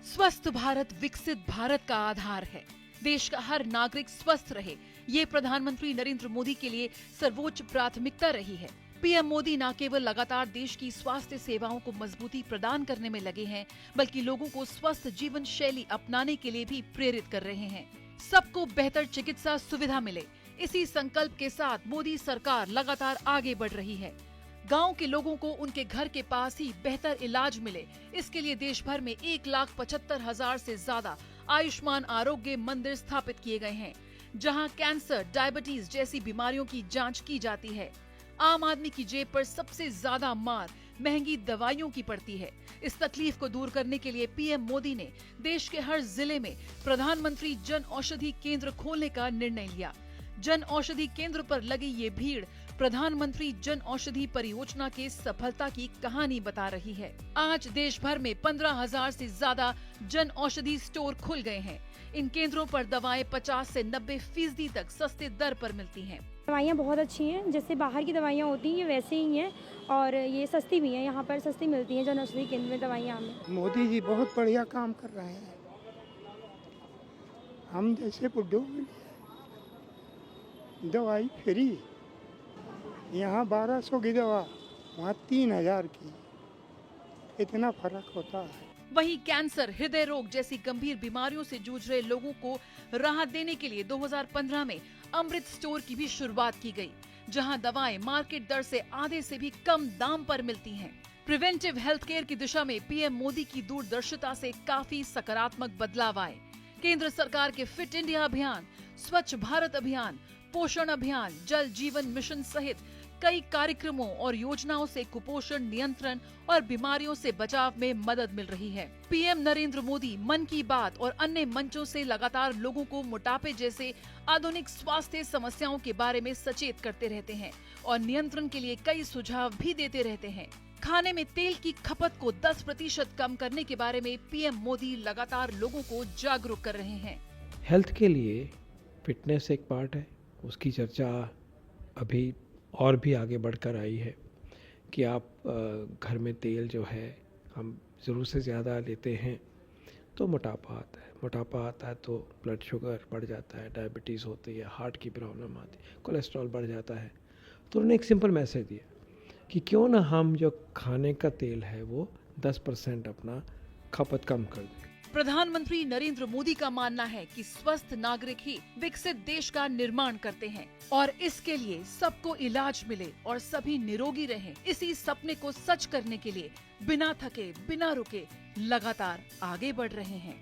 स्वस्थ भारत विकसित भारत का आधार है। देश का हर नागरिक स्वस्थ रहे, ये प्रधानमंत्री नरेंद्र मोदी के लिए सर्वोच्च प्राथमिकता रही है। पीएम मोदी न केवल लगातार देश की स्वास्थ्य सेवाओं को मजबूती प्रदान करने में लगे हैं, बल्कि लोगों को स्वस्थ जीवन शैली अपनाने के लिए भी प्रेरित कर रहे हैं। सबको बेहतर चिकित्सा सुविधा मिले, इसी संकल्प के साथ मोदी सरकार लगातार आगे बढ़ रही है। गांव के लोगों को उनके घर के पास ही बेहतर इलाज मिले, इसके लिए देश भर में 1,75,000 से ज्यादा आयुष्मान आरोग्य मंदिर स्थापित किए गए हैं, जहां कैंसर, डायबिटीज जैसी बीमारियों की जांच की जाती है। आम आदमी की जेब पर सबसे ज्यादा मार महंगी दवाइयों की पड़ती है। इस तकलीफ को दूर करने के लिए पीएम मोदी ने देश के हर जिले में प्रधानमंत्री जन औषधि केंद्र खोलने का निर्णय लिया। जन औषधि केंद्र पर लगी ये भीड़ प्रधानमंत्री जन औषधि परियोजना के सफलता की कहानी बता रही है। आज देश भर में 15,000 से ज्यादा जन औषधि स्टोर खुल गए हैं। इन केंद्रों पर दवाएं 50 से 90% तक सस्ते दर पर मिलती हैं। दवाइयाँ बहुत अच्छी हैं, जैसे बाहर की दवाइयाँ होती हैं ये वैसे ही हैं और ये सस्ती भी हैं। यहाँ पर सस्ती मिलती हैं जन औषधि केंद्र में दवाइयाँ हमें। मोदी जी बहुत बढ़िया काम कर रहे हैं। हम जैसे बुड्ढों में दवाई फ्री, यहाँ 1200 की दवा, वहाँ 3,000 की, इतना फर्क होता है। वहीं कैंसर, हृदय रोग जैसी गंभीर बीमारियों से जूझ रहे लोगों को राहत देने के लिए 2015 में अमृत स्टोर की भी शुरुआत की गई, जहां दवाएं मार्केट दर से आधे से भी कम दाम पर मिलती हैं। प्रिवेंटिव हेल्थ केयर की दिशा में पीएम मोदी की दूरदर्शिता से काफी सकारात्मक बदलाव आए। केंद्र सरकार के फिट इंडिया अभियान, स्वच्छ भारत अभियान, पोषण अभियान, जल जीवन मिशन सहित कई कार्यक्रमों और योजनाओं से कुपोषण नियंत्रण और बीमारियों से बचाव में मदद मिल रही है। पीएम नरेंद्र मोदी मन की बात और अन्य मंचों से लगातार लोगों को मोटापे जैसे आधुनिक स्वास्थ्य समस्याओं के बारे में सचेत करते रहते हैं और नियंत्रण के लिए कई सुझाव भी देते रहते हैं। खाने में तेल की खपत को 10% कम करने के बारे में पीएम मोदी लगातार लोगों को जागरूक कर रहे हैं। हेल्थ के लिए फिटनेस एक पार्ट है, उसकी चर्चा अभी और भी आगे बढ़कर आई है कि आप घर में तेल जो है हम ज़रूरत से ज़्यादा लेते हैं तो मोटापा आता है। मोटापा आता है तो ब्लड शुगर बढ़ जाता है, डायबिटीज़ होती है, हार्ट की प्रॉब्लम आती है, कोलेस्ट्रॉल बढ़ जाता है। तो उन्होंने एक सिंपल मैसेज दिया कि क्यों ना हम जो खाने का तेल है वो 10% अपना खपत कम कर दें। प्रधानमंत्री नरेंद्र मोदी का मानना है कि स्वस्थ नागरिक ही विकसित देश का निर्माण करते हैं और इसके लिए सबको इलाज मिले और सभी निरोगी रहें। इसी सपने को सच करने के लिए बिना थके, बिना रुके लगातार आगे बढ़ रहे हैं।